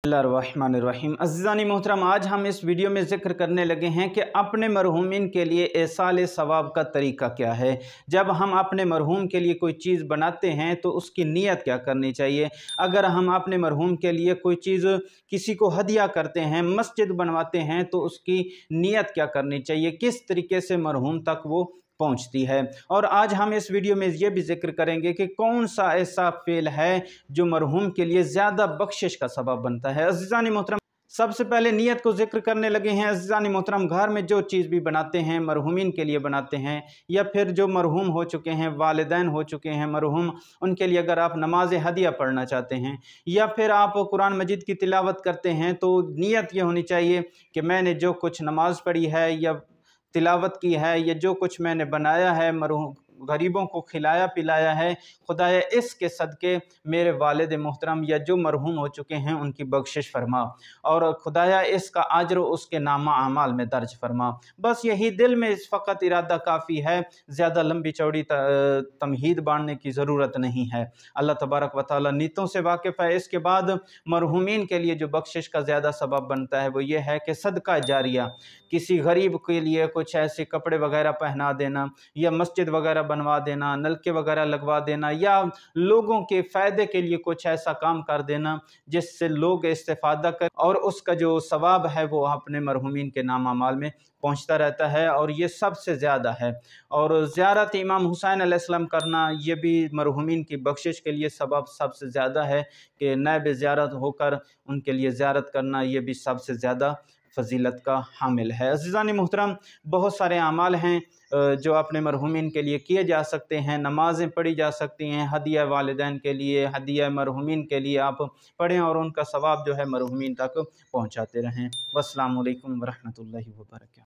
बिस्मिल्लाहिर्रहमानिर्रहीम। अज़ीज़ानी मोहतरम, आज हम इस वीडियो में ज़िक्र करने लगे हैं कि अपने मरहूमिन के लिए एसाल सवाब का तरीका क्या है। जब हम अपने मरहूम के लिए कोई चीज़ बनाते हैं तो उसकी नीयत क्या करनी चाहिए। अगर हम अपने मरहूम के लिए कोई चीज़ किसी को हदिया करते हैं, मस्जिद बनवाते हैं, तो उसकी नीयत क्या करनी चाहिए, किस तरीके से मरहूम तक वो पहुंचती है। और आज हम इस वीडियो में ये भी जिक्र करेंगे कि कौन सा ऐसा फ़ेल है जो मरहूम के लिए ज़्यादा बख्शिश का सबब बनता है। अज़ीज़ानी मोहतरम, सबसे पहले नीयत को जिक्र करने लगे हैं। अज़ीज़ानी मोहतरम, घर में जो चीज़ भी बनाते हैं मरहूमिन के लिए बनाते हैं, या फिर जो मरहूम हो चुके हैं, वालिदैन हो चुके हैं मरहूम, उनके लिए अगर आप नमाज हदिया पढ़ना चाहते हैं या फिर आप कुरान मजीद की तिलावत करते हैं, तो नीयत ये होनी चाहिए कि मैंने जो कुछ नमाज पढ़ी है या तिलावत की है या जो कुछ मैंने बनाया है, मरहूम गरीबों को खिलाया पिलाया है, खुदाया इसके सदक़े मेरे वालिद मोहतरम या जो मरहूम हो चुके हैं उनकी बख्शिश फरमा, और खुदाया इसका अज्र उसके नामा अमाल में दर्ज फरमा। बस यही दिल में इस फ़कत इरादा काफ़ी है, ज़्यादा लंबी चौड़ी तमहीद बांधने की ज़रूरत नहीं है। अल्लाह तबारक व तआला नीतों से वाकिफ़ है। इसके बाद मरहूमीन के लिए जो बख्शिश का ज़्यादा सबब बनता है वो ये है कि सदका जारिया, किसी गरीब के लिए कुछ ऐसे कपड़े वगैरह पहना देना, या मस्जिद वगैरह बनवा देना, नलके वगैरह लगवा देना, या लोगों के फ़ायदे के लिए कुछ ऐसा काम कर देना जिससे लोग इस्तिफ़ादा करें और उसका जो सवाब है वो अपने मरहूमीन के नाम अमाल में पहुंचता रहता है, और ये सबसे ज़्यादा है। और ज़ियारत इमाम हुसैन अलैहिस्सलाम करना ये भी मरहूमीन की बख्शिश के लिए सबब सबसे ज़्यादा है कि नैब ज़ियारत होकर उनके लिए ज़ियारत करना ये भी सबसे ज़्यादा फ़जीलत का हामिल है। अज़ीज़ानी मोहतरम, बहुत सारे अमाल हैं जो अपने मरहूमिन के लिए किए जा सकते हैं। नमाज़ें पढ़ी जा सकती हैं, हदिया वालिदैन के लिए, हदिया मरहूमिन के लिए आप पढ़ें और उनका सवाब जो है मरहूमिन तक पहुँचाते रहें। वस्सलामु अलैकुम व रहमतुल्लाहि व बरकातहू।